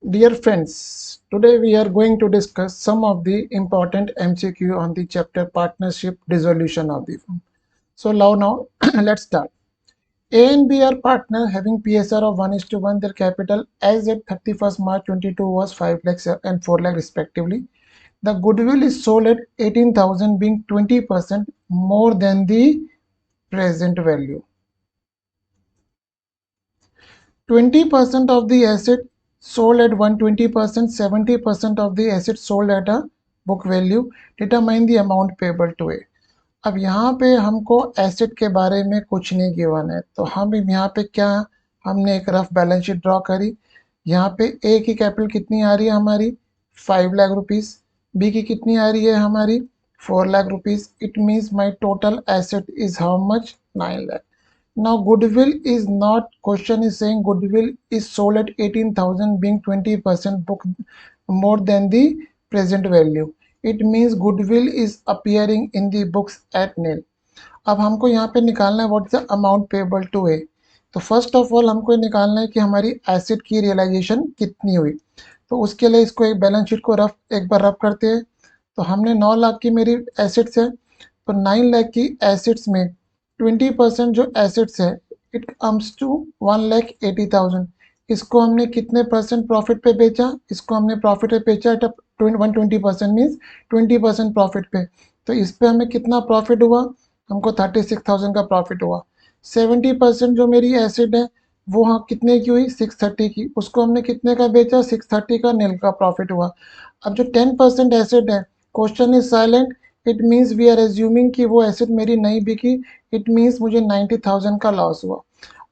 Dear friends, today we are going to discuss some of the important MCQ on the chapter Partnership Dissolution of the Firm. So now let's start. A and B are partner having PSR of 1:1. Their capital as at 31st March 22 was 5 lakhs and 4 lakh respectively. The goodwill is sold at 18,000 being 20% more than the present value. 20% of the asset sold at 120%, 70% of the asset sold at a book value. Determine the amount payable to A. अब यहाँ पे हमको asset के बारे में कुछ नहीं given है, तो हम यहाँ पे क्या, हमने एक रफ बैलेंस शीट ड्रॉ करी। यहाँ पे ए की कैपिटल कितनी आ रही है हमारी 5 लाख रुपीस, बी की कितनी आ रही है हमारी 4 lakh rupees. It means my total asset is how much 9 lakh. Now goodwill is not, question is saying goodwill is sold at 18,000 being 20% book more than the present value. It means goodwill is appearing in the books at nil. अब हमको यहाँ पे निकालना है what is the amount payable to A. तो first of all हमको निकालना है कि हमारी एसेट की रियलाइजेशन कितनी हुई। तो उसके लिए इसको एक बैलेंस शीट को एक बार रफ करते हैं। तो हमने 9 लाख की मेरी एसेट्स है, तो 9 लाख की एसेट्स में 20% जो एसेट्स है इट कम्स टू 1,80,000। इसको हमने कितने परसेंट प्रॉफिट पे बेचा, इसको हमने प्रॉफिट पे बेचा एट 120% मीन्स 20% प्रॉफिट पे। तो इस पे हमें कितना प्रॉफिट हुआ, हमको 36,000 का प्रॉफिट हुआ। 70% जो मेरी एसेट है वो हाँ कितने की हुई 630 की, उसको हमने कितने का बेचा 630 का, नील का प्रॉफिट हुआ। अब जो 10% एसेट है, question is silent, it means we are assuming कि वो एसेट मेरी नहीं बिकी। इट मीन्स मुझे 90,000 का लॉस हुआ।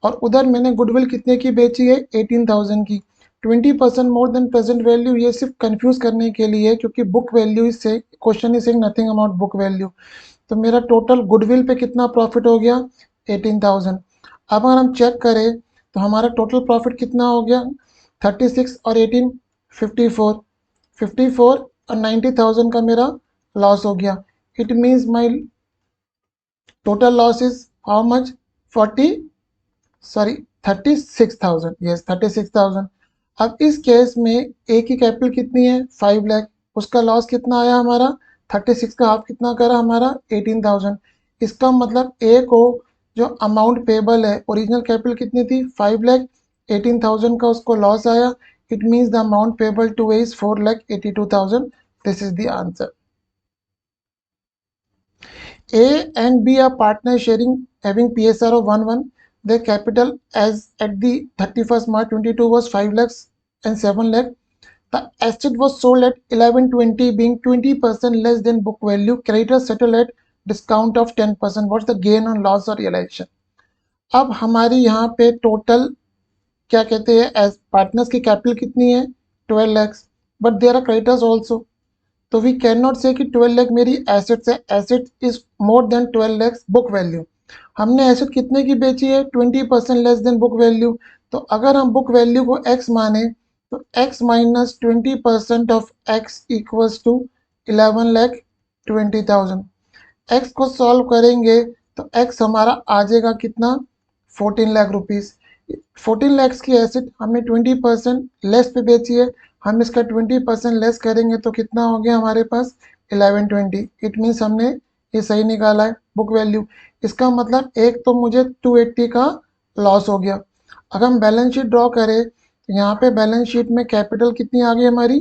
और उधर मैंने गुडविल कितने की बेची है 18,000 की। 20% मोर देन प्रेजेंट वैल्यू, ये सिर्फ कंफ्यूज करने के लिए, क्योंकि बुक वैल्यू से question is saying nothing about book value. तो मेरा टोटल गुडविल पे कितना प्रॉफिट हो गया 18,000। अब अगर हम चेक करें तो हमारा टोटल प्रॉफिट कितना हो गया 36 और 18 54, 54 और 90,000 का मेरा लॉस हो गया। It means my total loss is how much 36,000, yes 36,000। अब इस केस में ए की कैपिटल कितनी है 5 लाख, उसका लॉस कितना आया हमारा 36 का हाफ कितना करा हमारा 18,000। इसका मतलब ए को जो अमाउंट पेबल है, ओरिजिनल कैपिटल कितनी थी 5 लाख, 18,000 का उसको लॉस आया। It means the amount payable to A is 4,82,000। This is the answer. A and B are partners sharing having PSR of 1:1. Their capital as at the 31st March 22 was 5 lakhs and 7 lakh. The asset was sold at 1120 being 20% less than book value. Creditors settle at discount of 10%. What's the gain on loss or realization? अब हमारी यहाँ पे total क्या कहते हैं, as partners की capital कितनी है 12 lakhs, but there are creditors also. तो वी कैन नॉट से कि 12 लाख मेरी एसेट्स है, asset is more than 12 lakh book value. हमने एसेट कितने की बेची है 20% लेस देन बुक वैल्यू। तो अगर हम बुक वैल्यू को x माने तो x minus 20% of x equals to 11,20,000। x को सॉल्व करेंगे तो x हमारा आ जाएगा कितना 14 लाख रुपीस। 14 लैक्स की एसेट हमने 20% लेस पे बेची है, हम इसका 20% लेस करेंगे तो कितना हो गया हमारे पास 1120। इट मीन्स हमने ये सही निकाला है बुक वैल्यू। इसका मतलब एक तो मुझे 280 का लॉस हो गया। अगर हम बैलेंस शीट ड्रॉ करें तो यहाँ पे बैलेंस शीट में कैपिटल कितनी आ गई हमारी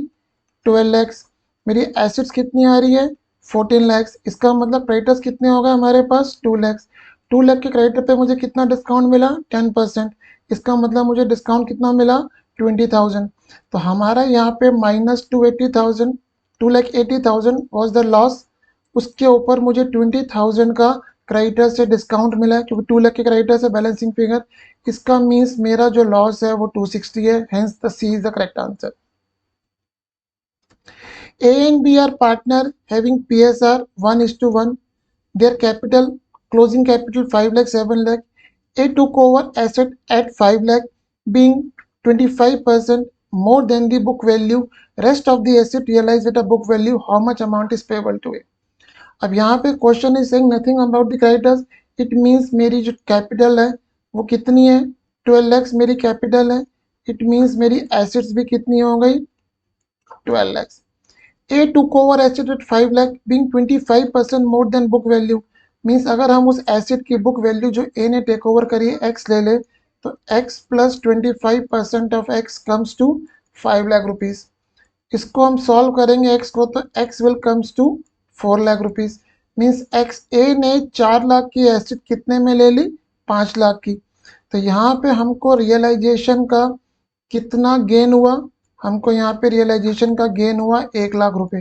12 लैक्स, मेरी एसेट्स कितनी आ रही है 14 लैक्स। इसका मतलब क्रेडिटर्स कितने हो गए हमारे पास 2 लैक्स। 2 लाख के क्रेडिटर पे मुझे कितना डिस्काउंट मिला 10%। इसका मतलब मुझे डिस्काउंट कितना मिला 20,000। तो हमारा यहाँ पे माइनस 280,000, 2,80,000 वॉज द लॉस। उसके ऊपर मुझे 20,000 का क्रेडिटर से डिस्काउंट मिला है, क्योंकि 2 लाख के क्रेडिटर से बैलेंसिंग फिगर। इसका मीन्स मेरा जो लॉस है वो 260 है, hence the C is the correct answer. A and B are partner having PSR 1:1. Their capital, closing capital 5 lakh 7 lakh. A took over asset at 5 lakh being 25% more than the book value. Rest of the asset realized at a book value. How much amount is payable to A? अब यहाँ पे question is saying nothing about the creditors. It means मेरी जो capital है वो कितनी है 12 लैक्स मेरी कैपिटल है। इट मीन्स मेरी एसेट्स भी कितनी हो गई 12 lakhs. A took over asset at 5 lakh being 25% more than book value. Means अगर हम उस एसेट की बुक वैल्यू जो ए ने टेक ओवर करी है एक्स ले ले तो x plus 25% of x comes to 5 lakh rupees. इसको हम सॉल्व करेंगे एक्स को तो x will comes to 4 lakh rupees. Means x A ने 4 लाख की एसेट कितने में ले ली 5 लाख की. तो यहाँ पे हमको रियलाइजेशन का कितना गेन हुआ, हमको यहाँ पे रियलाइजेशन का गेन हुआ 1 लाख रुपए,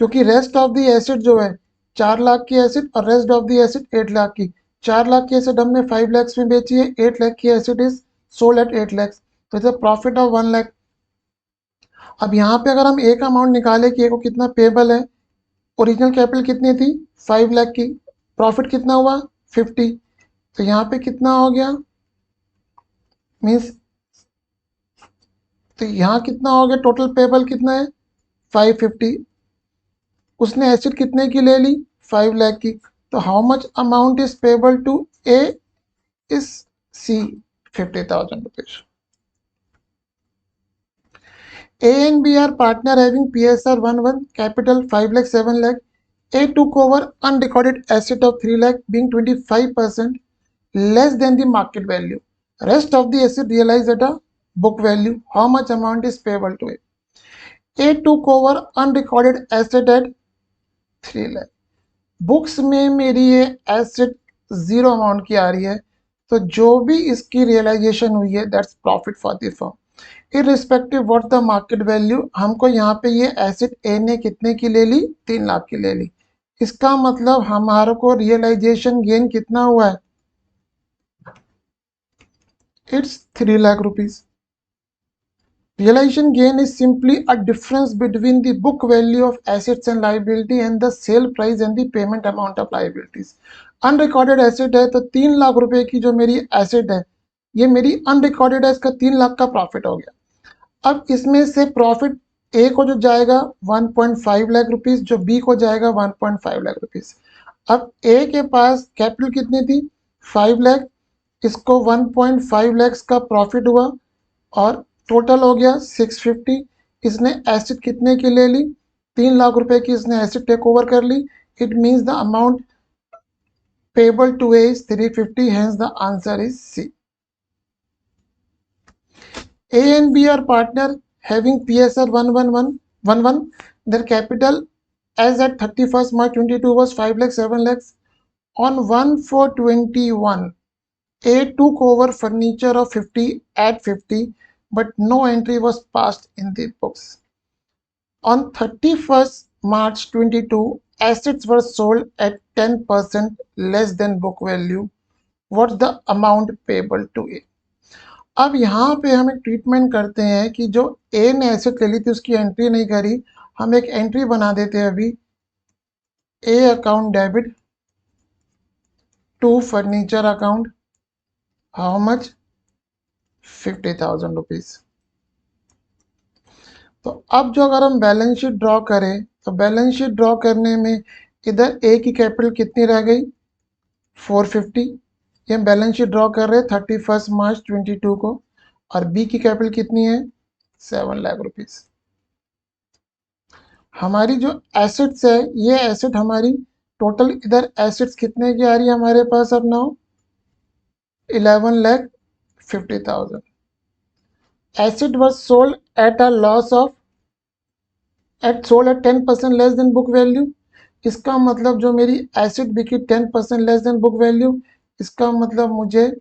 क्योंकि रेस्ट ऑफ द एसेट जो है 4 लाख की एसेट और rest of the asset 8 lakh की. 4 लाख की एसेट हमने 5 लैक्स में बेची है, 8 लाख की asset is sold at 8 lakhs, तो it's a profit of 1 lakh. अब यहाँ पे अगर हम एक अमाउंट निकाले कि ए को कितना पेबल है, ओरिजिनल कैपिटल कितनी थी 5 लाख की, प्रॉफिट कितना हुआ 50, तो यहाँ पे कितना हो गया मीन्स, तो यहाँ कितना हो गया टोटल पेबल कितना है 550. उसने एसेट कितने की ले ली 5 लाख की, तो how much amount is payable to A is C 50,000 rupees. A and B are partner having PSR 11 capital 5 lakh 7 lakh. A took over unrecorded asset of 3 lakh being 25% less than the market value. Rest of the asset realized at a book value. How much amount is payable to A? A took over unrecorded asset at 3 lakh. Books में मेरी ये asset zero amount की आ रही है, तो जो भी इसकी रियलाइजेशन हुई है that's profit for the firm irrespective what the market value. हमको यहाँ पे ये एसेट ए ने कितने की ले ली 3 लाख की ले ली. इसका मतलब हमारे को रियलाइजेशन गेन कितना हुआ है it's 3 lakh rupees. Realization gain is simply a difference between the book value of assets and liability and the sale price and the payment amount of liabilities. Unrecorded asset है तो 3 लाख रुपए की जो मेरी एसेट है ये मेरी अनरिकॉर्डेड है, इसका 3 लाख का प्रॉफिट हो गया. अब इसमें से प्रॉफिट ए को जो जाएगा 1.5 लाख रुपीस, जो बी को जाएगा 1.5 लाख रुपीस. अब ए के पास कैपिटल कितनी थी 5 लाख, इसको 1.5 लाख का प्रॉफिट हुआ और टोटल हो गया 650. इसने एसेट कितने की ले ली 3 लाख रुपए की इसने एसेट टेक ओवर कर ली. It means the amount payable to A is 350, hence the answer is C. A and B are partner having PSR 11111. Their capital as at 31st March 22 was 5 lakh 7 lakhs. On 1/4/21 A took over furniture of 50 at 50, but no entry was passed in the books. On 31st March 22, assets were sold at 10% less than book value. What's the amount payable to A? अब यहाँ पे हम एक treatment करते हैं कि जो ए ने एसेट ले ली थी उसकी एंट्री नहीं करी, हम एक एंट्री बना देते हैं अभी, A account debit to furniture account, how much 50,000 rupees. तो अब जो अगर हम बैलेंस शीट ड्रॉ करें तो बैलेंस शीट ड्रॉ करने में इधर ए की कैपिटल कितनी रह गई 450, ये हम बैलेंस शीट ड्रॉ कर रहे हैं 31 मार्च 22 को, और बी की कैपिटल कितनी है 7 लाख रुपीज. हमारी जो एसेट्स है ये एसेट हमारी टोटल इधर एसेट्स कितने की आ रही है हमारे पास अब now 11,50,000. Asset was sold at a loss of sold at 10% less than book value. इसका मतलब जो मेरी एसेट बिकी 10% लेस देन बुक वैल्यू, इसका मतलब मुझे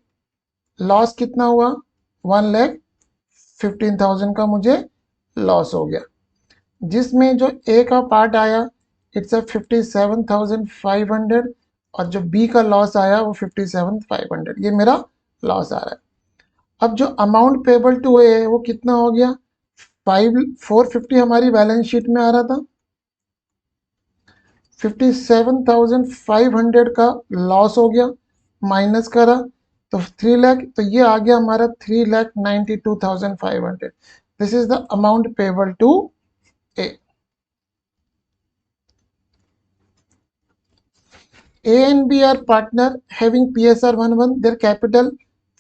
लॉस कितना हुआ 1,15,000 का मुझे लॉस हो गया, जिसमें जो ए का पार्ट आया इट्स अ 57,500 और जो बी का लॉस आया वो 57,500. ये मेरा लॉस आ रहा है. अब जो अमाउंट पेबल टू ए है वो कितना हो गया 450 हमारी बैलेंस शीट में आ रहा था, 57,500 का लॉस हो गया माइनस करा तो 3 लाख, तो ये आ गया हमारा 3,92,500. This is the amount payable to A. A and B are partner having PSR 11. Their capital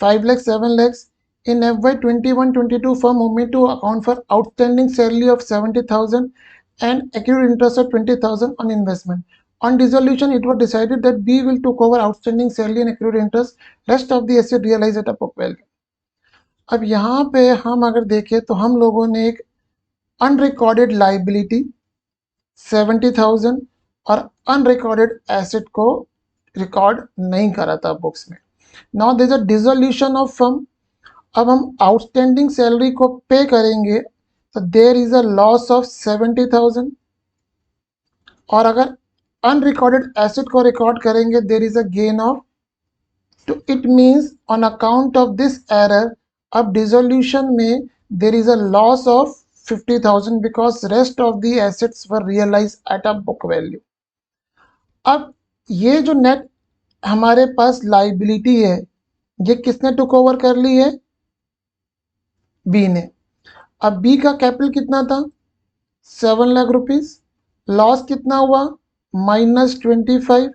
5 lakhs 7 lakhs. In FY 21-22, firm omit to account for outstanding salary of 70,000 and accrued interest of 20,000 on investment. On dissolution, it was decided that B will took over outstanding salary and accrued interest. Rest of the asset realized at a book value. अब यहाँ पे हम अगर देखें तो हम लोगों ने एक अनरिकॉर्डेड लाइबिलिटी 70,000 और अनरिकॉर्डेड एसेट को रिकॉर्ड नहीं करा था बुक्स में. Now there is a dissolution of firm. अब हम आउटस्टैंडिंग सैलरी को पे करेंगे तो there is a loss of 70,000. और अगर अनरिकॉर्डेड एसेट को रिकॉर्ड करेंगे there is a gain of. तो it means on account of this error अब डिसोल्यूशन में there is a loss of 50,000 because rest of the assets were realized at a book value. अब ये जो net हमारे पास liability है ये किसने टुक ओवर कर ली है? बी ने. अब बी का कैपिटल कितना था? 7 लाख रुपीस. लॉस कितना हुआ? -25.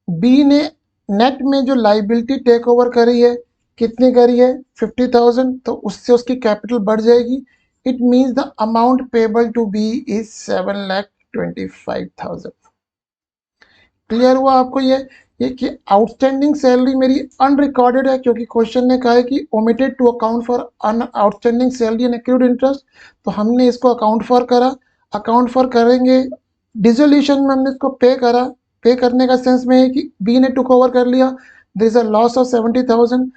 बी ने नेट में जो लाइबिलिटी टेक ओवर करी है कितनी करी है? 50,000. तो उससे उसकी कैपिटल बढ़ जाएगी. It means the amount payable to B is 7,25,000. Clear हुआ आपको ये कि आउटस्टैंडिंग सैलरी मेरी अनरिकॉर्डेड है क्योंकि क्वेश्चन ने कहा है कि omitted to account for outstanding salary and accrued interest. तो हमने इसको अकाउंट फॉर करा. अकाउंट फॉर करेंगे डिसोल्यूशन में हमने इसको पे करा. पे करने का सेंस में है कि बी ने टुक ओवर कर लिया. There is a loss of 70,000.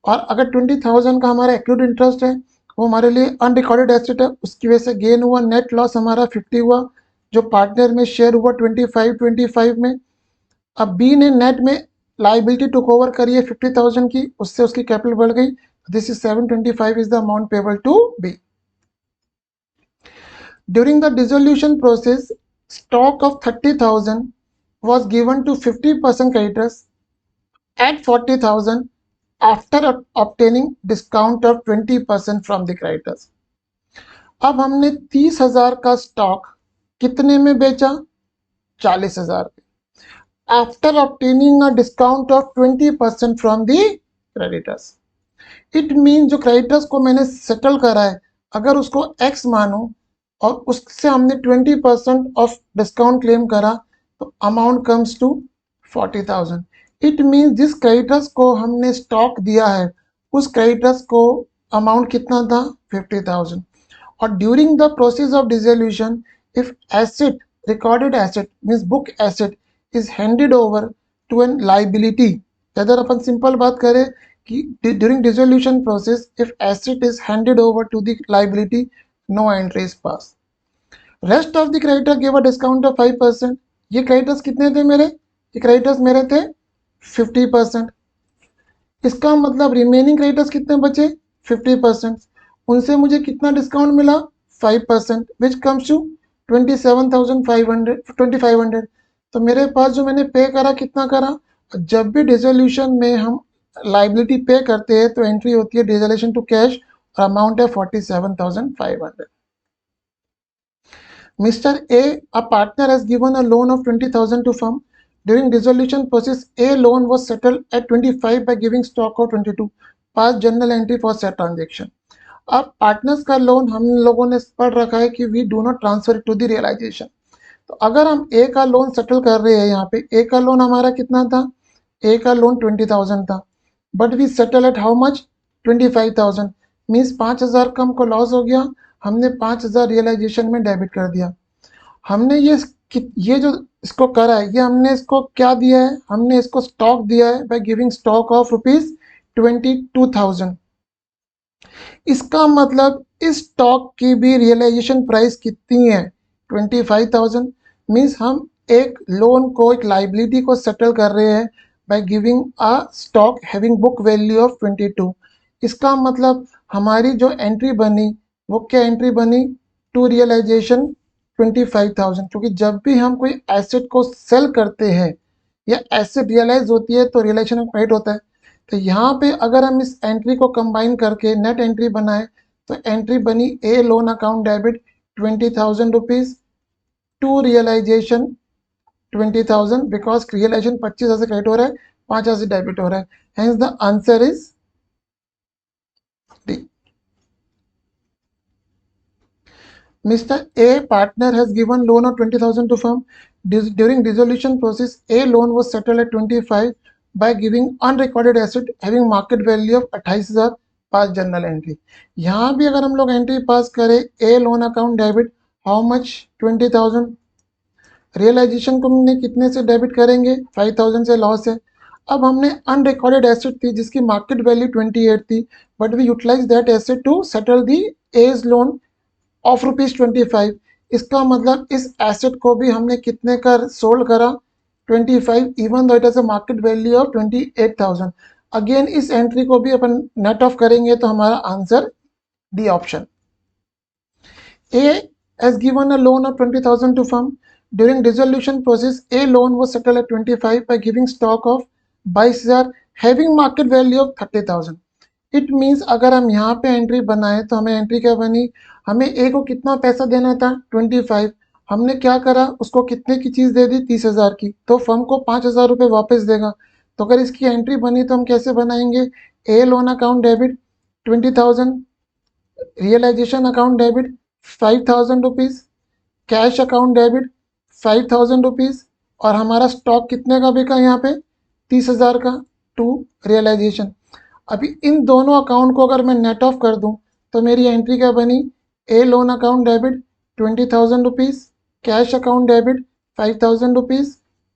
और अगर 20,000 का हमारा एक्रूड इंटरेस्ट है वो हमारे लिए अनरिकॉर्डेड एसेट है उसकी वजह से गेन हुआ. नेट लॉस हमारा 50 हुआ जो पार्टनर में शेयर हुआ 25 में. अब बी ने नेट में लाइबिलिटी टुक ओवर करी है 50,000 की उससे उसकी कैपिटल बढ़ गई. This is 725 is the amount payable to B. During the dissolution process stock of 30,000 was given to 50% creditors at 40,000 after obtaining discount of 20% from the creditors. अब हमने 30,000 का स्टॉक कितने में बेचा? 40,000 पे. After obtaining a discount of 20% from the creditors. It mean जो creditors को मैंने सेटल करा है अगर उसको x मानो और उससे हमने 20% ऑफ डिस्काउंट क्लेम करा तो amount comes to 40,000. It means जिस क्रेडिटर्स को हमने स्टॉक दिया है उस क्रेडिटर्स को अमाउंट कितना था? 50,000. और during the process of dissolution if asset recorded asset means book asset is handed over to an liability. अगर अपन सिंपल बात करें कि during dissolution process if asset is handed over to the liability no entry is pass. Rest of the creditor give a discount of 5%. ये creditors कितने थे मेरे? ये क्रेडिटर्स मेरे थे 50%. इसका मतलब रिमेनिंग क्रेडिटर्स कितने बचे? 50%. उनसे मुझे कितना डिस्काउंट मिला? 5% विच कम्स टू 27,500. तो मेरे पास जो मैंने पे करा कितना करा? जब भी डिसोल्यूशन में हम लाइबिलिटी पे करते हैं तो एंट्री होती है डिसोल्यूशन टू कैश और अमाउंट है 47,500. Mr. A partner has given a loan of 20,000 to firm. During dissolution process, A loan was settled at 25 by giving stock of 22. Pass journal entry for said transaction. अब partners का loan हम लोगों ने पढ़ रखा है कि we do not transfer to the realization. तो अगर हम ए का लोन सेटल कर रहे हैं यहाँ पे ए का लोन हमारा कितना था? ए का लोन 20,000 था but we settle at how much? 25,000. Means 5,000 का हमको लॉस हो गया. हमने 5,000 रियलाइजेशन में डेबिट कर दिया. हमने ये जो इसको करा है ये हमने इसको क्या दिया है? हमने इसको स्टॉक दिया है बाय गिविंग स्टॉक ऑफ ₹22,000. इसका मतलब इस स्टॉक की भी रियलाइजेशन प्राइस कितनी है? 25,000. मीन्स हम एक लोन को एक लाइबिलिटी को सेटल कर रहे हैं by giving a stock having book value of 22. इसका मतलब हमारी जो एंट्री बनी वो क्या एंट्री बनी? To realization 25,000. क्योंकि जब भी हम कोई एसेट को सेल करते हैं या एसेट रियलाइज होती है तो रियलाइजेशन क्रेडिट होता है. तो यहाँ पे अगर हम इस एंट्री को कंबाइन करके नेट एंट्री बनाए तो एंट्री बनी A loan account debit 20,000 rupees to realisation 20,000 because realisation 25,000 से क्रेडिट हो रहा है 5,000 से डेबिट हो रहा है. Hence the answer is D. Mr. A partner has given loan of 20,000 to firm. During dissolution process, A loan was settled at 25 by giving unrecorded asset having market value of 28,000 pass journal entry. यहाँ भी अगर हम लोग entry pass करें A loan account debit how much 20,000, realisation को हमने कितने से डेबिट करेंगे 5,000 से लॉस है. अब हमने अनरिकॉर्डेड एसेट थी जिसकी मार्केट वैल्यू 28 थी but we utilize that asset to settle the as loan of ₹25. इसका मतलब इस एसेट को भी हमने कितने का सोल्ड करा 25 even though it has a market value of 28,000. Again इस एंट्री को भी अपन नेट ऑफ करेंगे तो हमारा answer D option. A has given a loan of 20,000 to firm. During dissolution process, A loan was settled at 25 by giving stock of 22,000 having market value of 30,000. It means अगर हम यहाँ पे entry बनाए तो हमें एंट्री क्या बनी, हमें ए को कितना पैसा देना था 25, हमने क्या करा उसको कितने की चीज़ दे दी 30,000 की, तो फर्म को 5,000 रुपये वापस देगा. तो अगर इसकी एंट्री बनी तो हम कैसे बनाएंगे, A loan account debit 20,000, realisation account debit 5,000 rupees, cash account debit 5,000 rupees और हमारा स्टॉक कितने का बिका यहाँ पे 30,000 का टू रियलाइजेशन. अभी इन दोनों अकाउंट को अगर मैं नेट ऑफ कर दूं तो मेरी एंट्री क्या बनी, A loan account debit 20,000 rupees, cash account debit 5,000 rupees,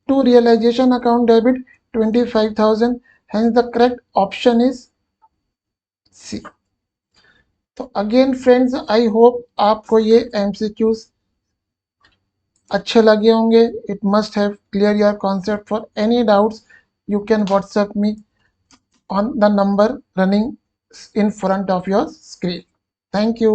to realisation account debit 25,000. Hence the correct option is C. तो अगेन फ्रेंड्स आई होप आपको ये एमसीक्यूज अच्छे लगे होंगे. It must have clear your concept. For any doubts you can WhatsApp me on the number running in front of your screen. Thank you.